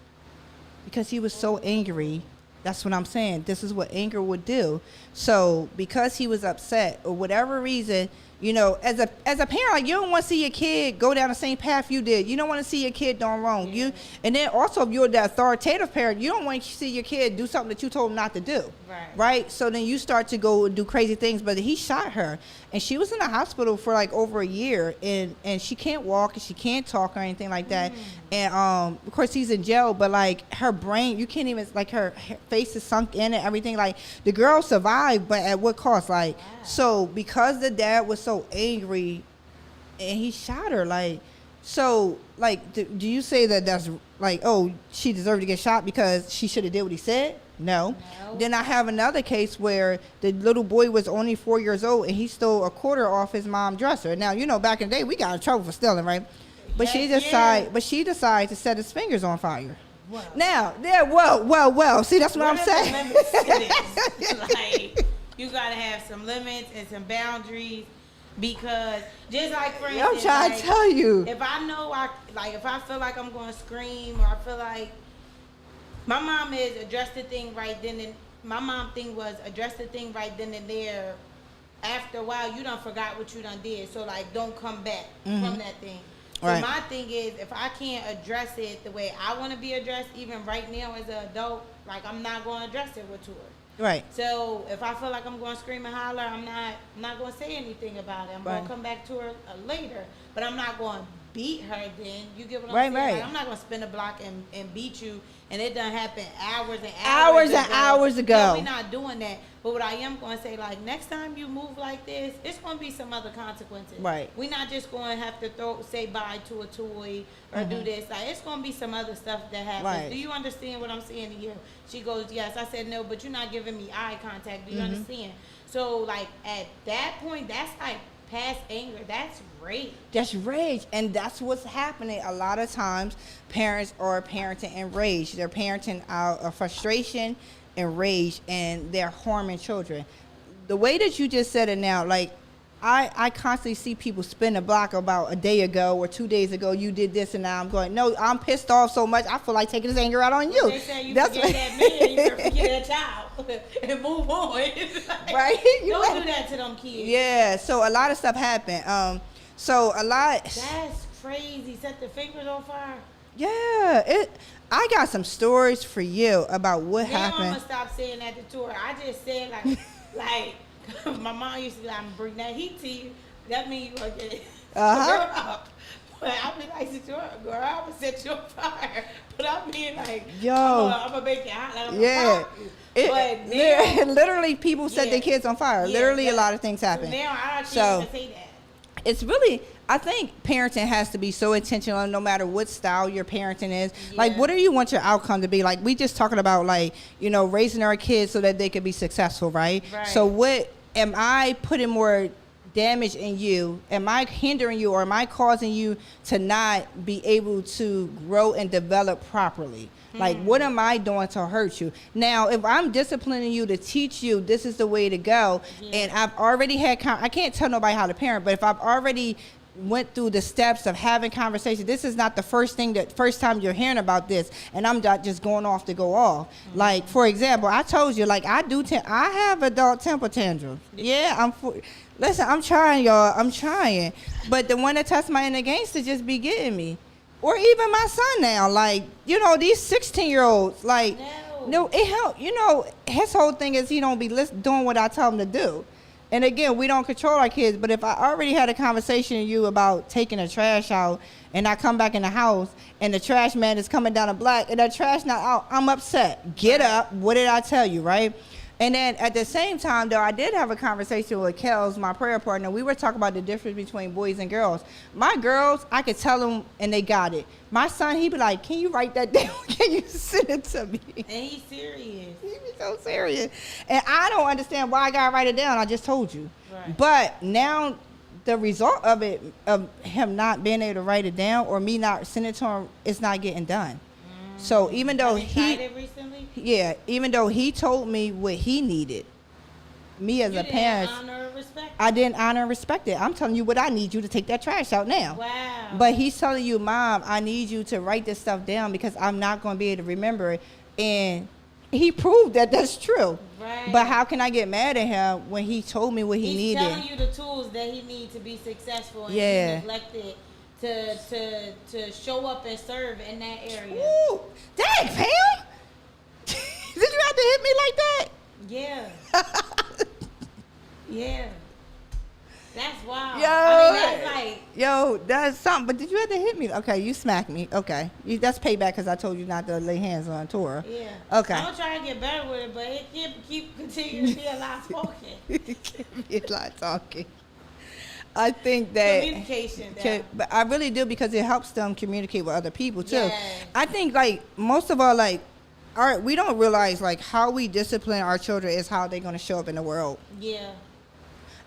because he was so angry. That's what I'm saying. This is what anger would do. So because he was upset or whatever reason, You know, as a parent, like, you don't want to see your kid go down the same path you did. You don't want to see your kid doing wrong. And then also, if you're the authoritative parent, you don't want to see your kid do something that you told him not to do. Right? So then you start to go and do crazy things. But he shot her, and she was in the hospital for like over a year, and she can't walk and she can't talk or anything like that. And of course he's in jail, but like her brain, you can't even, like, her face is sunk in and everything. Like, the girl survived, but at what cost? Like, so because the dad was so angry and he shot her, like, so, like, do you say that that's like, oh, she deserved to get shot because she should have did what he said? No. Then I have another case where the little boy was only 4 years old and he stole a quarter off his mom's dresser. Now, you know, back in the day, we got in trouble for stealing, right? But she decided to set his fingers on fire. Wow. Now, well. See, that's what I'm saying. Like, you gotta have some limits and some boundaries, because just like, for instance, I'm trying to tell you. If I know if I feel like I'm gonna scream, or I feel like my mom is address the thing right then and my mom thing was address the thing right then and there. After a while, you done forgot what you done did, so like, don't come back from that thing. So my thing is, if I can't address it the way I want to be addressed, even right now as an adult, like, I'm not going to address it with her. Right. So if I feel like I'm going to scream and holler, I'm not going to say anything about it. I'm going to come back to her later, but I'm not going to beat her then. You get what I'm saying? Like, I'm not going to spin a block and beat you, and it done happened hours ago. No, we're not doing that. But what I am going to say, like, next time you move like this, it's going to be some other consequences. Right. We're not just going to have to say bye to a toy or do this. Like, it's going to be some other stuff that happens. Right. Do you understand what I'm saying to you? She goes, yes. I said, no, but you're not giving me eye contact. Do you understand? So, like, at that point, that's like past anger. That's rage. That's rage. And that's what's happening. A lot of times, parents are parenting in rage. They're parenting out of frustration and rage, and they're harming children. The way that you just said it now, like, I constantly see people spin a block about a day ago or 2 days ago, you did this, and now I'm going, no, I'm pissed off so much, I feel like taking this anger out on you. They say you forget that man, you forget that child, and move on. Like, right? Don't do that to them kids. Yeah, so a lot of stuff happened. That's crazy. Set the fingers on fire. Yeah, I got some stories for you about what happened. I'm gonna stop saying that to her. I just said like my mom used to be like, I'm bring that heat to you. That means you gonna get up. But I be like, girl, I'm gonna set you on fire. But I mean, like, I'm gonna make you hot. Like, but literally, people set their kids on fire. Literally, a lot of things happen. So now I can't even say that. It's really, I think parenting has to be so intentional no matter what style your parenting is. Yeah. Like, what do you want your outcome to be? Like, we just talking about, like, you know, raising our kids so that they could be successful, right? So what, am I putting more damage in you? Am I hindering you, or am I causing you to not be able to grow and develop properly? Like, what am I doing to hurt you? Now, if I'm disciplining you to teach you this is the way to go, and I've already had, I can't tell nobody how to parent, but if I've already went through the steps of having conversation, this is not the first time you're hearing about this, and I'm not just going off to go off. Like, for example, I told you, like, I have adult temper tantrums. Yeah, listen, I'm trying, y'all. I'm trying. But the one that touched my inner gangster just be getting me. Or even my son now, like, you know, these 16-year-olds, like, no, it help. You know, his whole thing is he don't be doing what I tell him to do. And again, we don't control our kids, but if I already had a conversation with you about taking the trash out, and I come back in the house, and the trash man is coming down the block, and that trash not out, I'm upset. Get up. What did I tell you, right? And then at the same time, though, I did have a conversation with Kels, my prayer partner. We were talking about the difference between boys and girls. My girls, I could tell them, and they got it. My son, he be like, can you write that down? Can you send it to me? And he's serious. He be so serious. And I don't understand why I got to write it down. I just told you. Right. But now the result of it, of him not being able to write it down or me not sending it to him, it's not getting done. So even though even though he told me what he needed, me as a parent, I didn't honor and respect it. I'm telling you what I need you to take that trash out now. Wow. But he's telling you, Mom, I need you to write this stuff down because I'm not going to be able to remember it. And he proved that that's true. Right. But how can I get mad at him when he told me what he He's needed? telling you the tools that he needs to be successful, and Yeah. he neglected to show up and serve in that area. Ooh, dang, Pam! Did you have to hit me like that? Yeah. Yeah. That's wild. Yo, I mean, that's like, yo, that's something. But did you have to hit me? Okay, you smacked me. Okay, that's payback because I told you not to lay hands on Tora. yeah. Okay. I'm gonna try to get better with it, but it keep continuing to be a lot spoken. Can't be a lot talking. I think that Communication, though. but I really do because it helps them communicate with other people too. Yeah. I think like most of all, like, we don't realize like how we discipline our children is how they're gonna show up in the world. Yeah.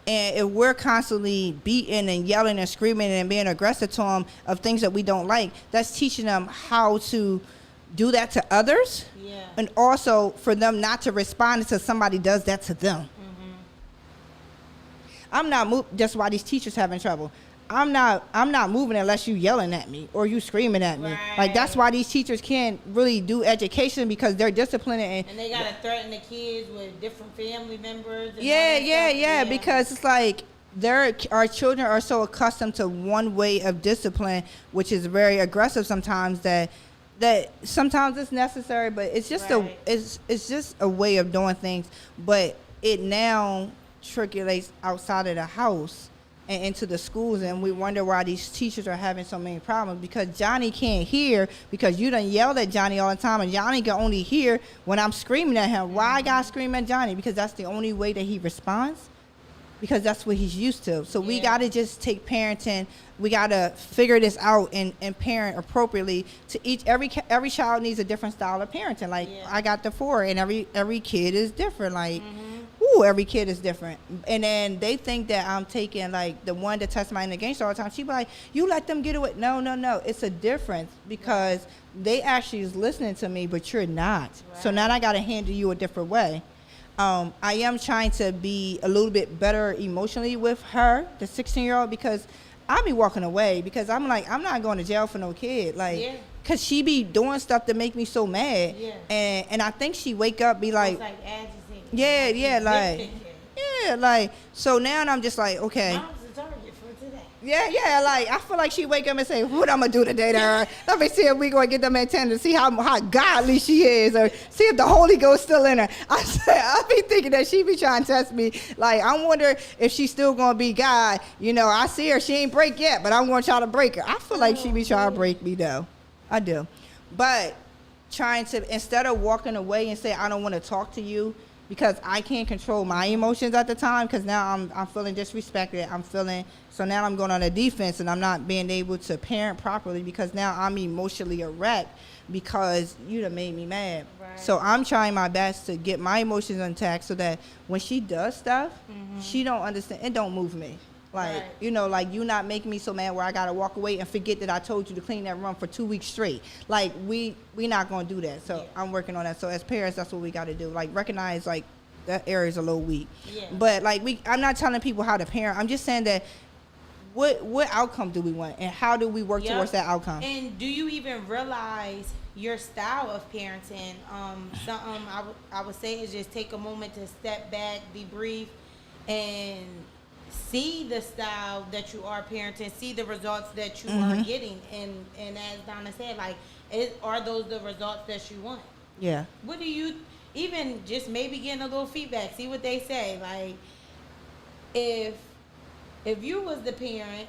And if we're constantly beating and yelling and screaming and being aggressive to them of things that we don't like, that's teaching them how to do that to others. Yeah. And also for them not to respond until somebody does that to them. I'm not that's why these teachers having trouble. I'm not moving unless you yelling at me or you screaming at me. Right. Like that's why these teachers can't really do education because they're disciplining And they gotta threaten the kids with different family members. And all yeah, that yeah, stuff. because it's like our children are so accustomed to one way of discipline, which is very aggressive sometimes that sometimes it's necessary, but it's just Right. it's just a way of doing things. But it now circulates outside of the house and into the schools, and we wonder why these teachers are having so many problems because Johnny can't hear because you done yelled at Johnny all the time, and Johnny can only hear when I'm screaming at him. Why I gotta scream at Johnny? Because that's the only way that he responds, because that's what he's used to. So we Yeah. gotta just take parenting. We gotta figure this out and parent appropriately to every child needs a different style of parenting. Like Yeah. I got the 4, and every kid is different. Like ooh, every kid is different. And then they think that I'm taking like the one that tests mine against all the time. She be like, you let them get away. No. It's a difference because they actually is listening to me, but you're not. So now I got to handle you a different way. I am trying to be a little bit better emotionally with her, the 16-year-old, because I'll be walking away because I'm like, I'm not going to jail for no kid. Like, Yeah. cause she be doing stuff that make me so mad. Yeah. And I think she wake up, be like, It's like agitated. yeah, like, yeah, like, so now I'm just like, okay. Mom's the target for today. Yeah, like, I feel like she wake up and say, what I'm gonna do today to her? Let me see if we gonna get them antennas, see how godly she is, or see if the Holy Ghost still in her. I be thinking that she be trying to test me. Like, I wonder if she's still gonna be God. You know, I see her, she ain't break yet, but I'm gonna try to break her. I feel like she be trying to break me though. I do. But trying to, instead of walking away and say, I don't want to talk to you, because I can't control my emotions at the time, because now I'm feeling disrespected. So now I'm going on a defense, and I'm not being able to parent properly because now I'm emotionally a wreck because you done made me mad. Right. So I'm trying my best to get my emotions intact so that when she does stuff, she don't understand. It don't move me. Like, Right. you know, like you not making me so mad where I got to walk away and forget that I told you to clean that room for 2 weeks straight. Like, we not going to do that. So Yeah. I'm working on that. So as parents, that's what we got to do. Like, recognize, like, that area is a little weak. Yeah. But, like, I'm not telling people how to parent. I'm just saying that what outcome do we want and how do we work Yep. towards that outcome? And do you even realize your style of parenting? Something I would say is just take a moment to step back, debrief, and see the style that you are parenting, see the results that you are getting, and as Donna said, like, are those the results that you want? Yeah. What do you, even just maybe getting a little feedback, see what they say, like, if you was the parent,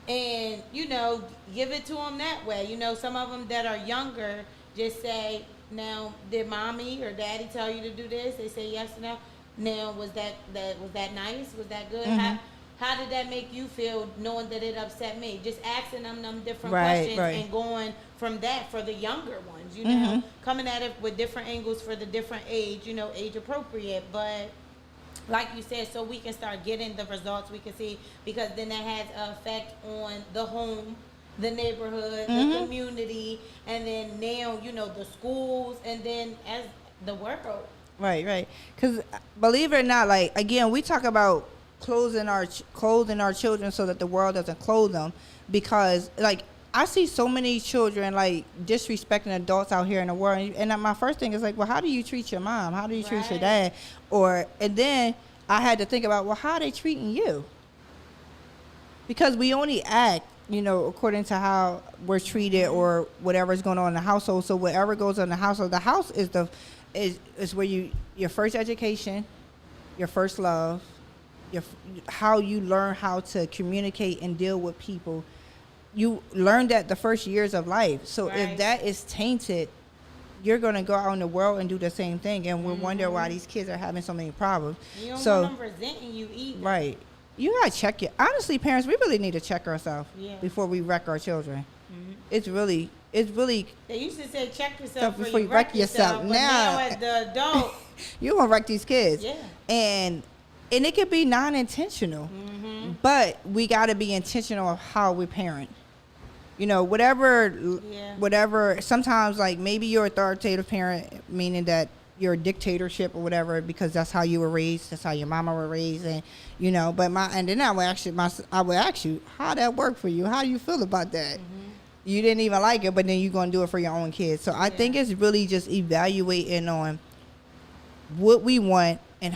and, you know, give it to them that way. You know, some of them that are younger just say, now, did mommy or daddy tell you to do this? They say yes or no. Now, was that nice? Was that good? How did that make you feel knowing that it upset me? Just asking them different questions and going from that for the younger ones, you know, coming at it with different angles for the different age, you know, age appropriate. But like you said, so we can start getting the results we can see, because then that has an effect on the home, the neighborhood, the community, and then now, you know, the schools, and then as the world. Right. Because believe it or not, like, again, we talk about clothing our children so that the world doesn't clothe them, because, like, I see so many children like disrespecting adults out here in the world, and my first thing is like, well, how do you treat your mom? How do you treat your dad? And then I had to think about, well, how are they treating you? Because we only act, according to how we're treated or whatever's going on in the household. So whatever goes on in the household, the house is where your first education, your first love, how you learn how to communicate and deal with people. You learn that the first years of life. So if that is tainted, you're going to go out in the world and do the same thing. And we'll wonder why these kids are having so many problems. You don't want them resenting you either. Right. You got to check honestly, parents, we really need to check ourselves before we wreck our children. Mm-hmm. It's really. They used to say check yourself before you wreck yourself. But now as the adult. You're going to wreck these kids. Yeah. And it could be non-intentional. Mm-hmm. But we got to be intentional of how we parent. Whatever, sometimes like maybe you're authoritative parent, meaning that you're a dictatorship or whatever, because that's how you were raised, that's how your mama were raised, and and then I would ask you, how that worked for you? How do you feel about that? Mm-hmm. You didn't even like it, but then you're going to do it for your own kids. So I think it's really just evaluating on what we want and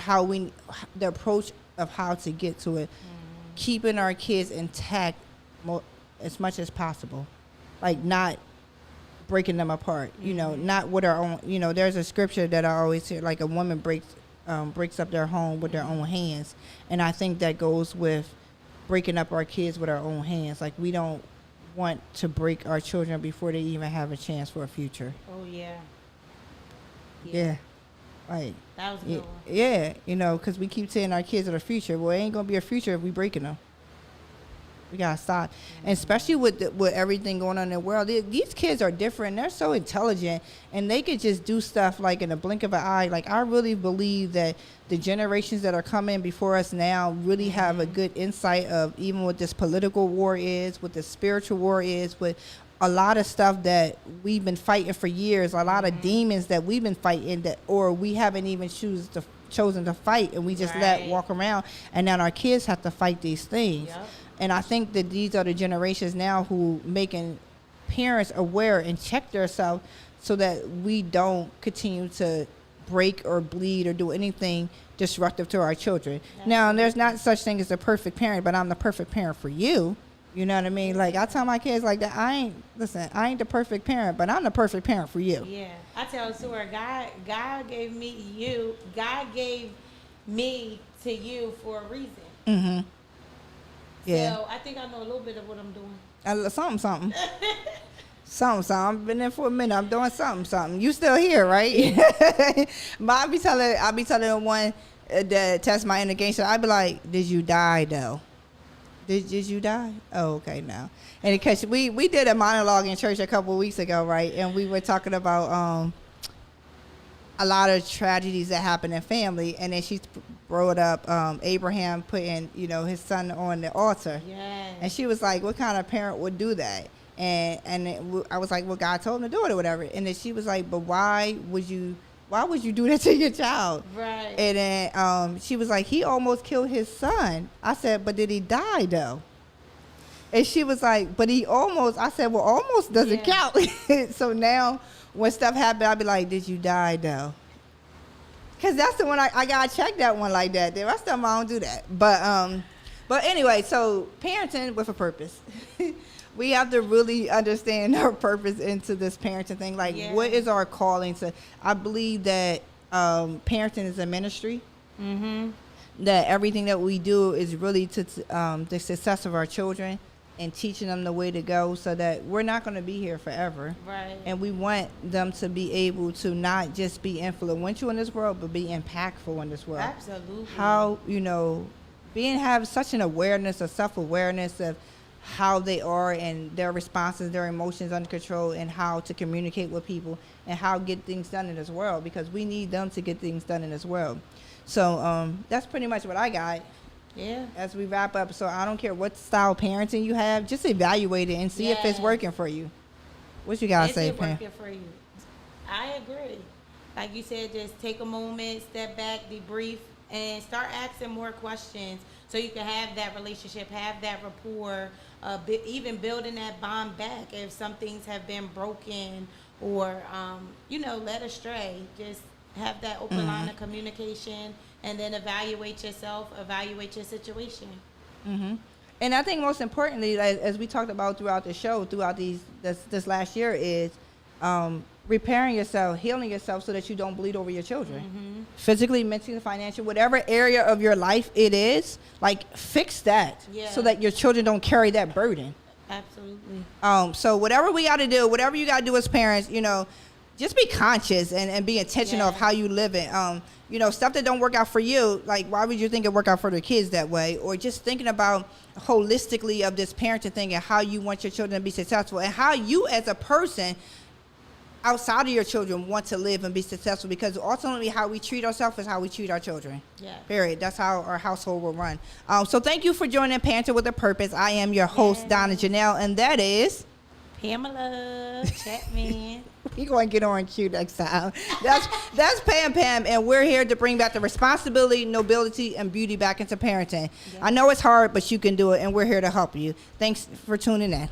the approach of how to get to it, keeping our kids intact as much as possible, like not breaking them apart, not with our own, there's a scripture that I always hear, like a woman breaks up their home with their own hands. And I think that goes with breaking up our kids with our own hands. Like we don't want to break our children before they even have a chance for a future. Oh, yeah. Yeah. Right. That was a good one. Yeah, because we keep saying our kids are the future. Well, it ain't going to be a future if we breaking them. We got to stop. And especially with everything going on in the world, these kids are different. They're so intelligent, and they could just do stuff like in a blink of an eye. Like, I really believe that the generations that are coming before us now really have a good insight of even what this political war is, what the spiritual war is, with a lot of stuff that we've been fighting for years, a lot of demons that we've been fighting or we haven't even chosen to fight, and we just let walk around. And now our kids have to fight these things. Yep. And I think that these are the generations now who making parents aware and check themselves so that we don't continue to break or bleed or do anything disruptive to our children. Now, there's not such thing as a perfect parent, but I'm the perfect parent for you. You know what I mean? Like, I tell my kids like that, I ain't the perfect parent, but I'm the perfect parent for you. Yeah. I tell Sue, God gave me to you for a reason. Mm-hmm. Yeah. So I think I know a little bit of what I'm doing. Something. Something. I've been there for a minute. I'm doing something. You still here, right? But I'll be telling one that tests my indication. I'd be like, did you die though? Did you die? Oh, okay, now. And because we did a monologue in church a couple of weeks ago, right? And we were talking about a lot of tragedies that happen in family, and then she brought up Abraham putting his son on the altar. Yes. And she was like, what kind of parent would do that? And I was like, well, God told him to do it or whatever. And then she was like, but why would you do that to your child? Right. And then she was like, he almost killed his son. I said, but did he die though? And she was like, but he almost. I said, well, almost doesn't count. So now when stuff happens, I'll be like, did you die though? Because that's the one I got to check that one like that. The rest of them, I don't do that. But anyway, so parenting with a purpose. We have to really understand our purpose into this parenting thing. Like, what is our calling to? I believe that parenting is a ministry. Mm-hmm. That everything that we do is really to the success of our children and teaching them the way to go, so that we're not going to be here forever. Right. And we want them to be able to not just be influential in this world, but be impactful in this world. Absolutely. How, have such an awareness, a self-awareness of how they are and their responses, their emotions under control, and how to communicate with people and how get things done in this world, because we need them to get things done in this world. So that's pretty much what I got. Yeah. As we wrap up, so I don't care what style parenting you have, just evaluate it and see if it's working for you. What you gotta say, Pam? Is it working for you? I agree. Like you said, just take a moment, step back, debrief, and start asking more questions so you can have that relationship, have that rapport, even building that bond back if some things have been broken or, led astray. Just have that open line of communication and then evaluate yourself, evaluate your situation. Mm-hmm. And I think most importantly, like, as we talked about throughout the show, throughout this last year, is repairing yourself, healing yourself so that you don't bleed over your children. Mm-hmm. Physically, mentally, financially, whatever area of your life it is, like, fix that so that your children don't carry that burden. Absolutely. So whatever we got to do, whatever you got to do as parents, just be conscious and be intentional of how you live it. Stuff that don't work out for you, like, why would you think it work out for the kids that way? Or just thinking about holistically of this parenting thing and how you want your children to be successful and how you as a person outside of your children want to live and be successful, because ultimately how we treat ourselves is how we treat our children. Yeah. Period. That's how our household will run. So thank you for joining Parenting with a Purpose. I am your host, Donna Janel, and that is Pamela Chapman. We're going to get on cue next time. That's Pam, and we're here to bring back the responsibility, nobility, and beauty back into parenting. Yeah. I know it's hard, but you can do it, and we're here to help you. Thanks for tuning in.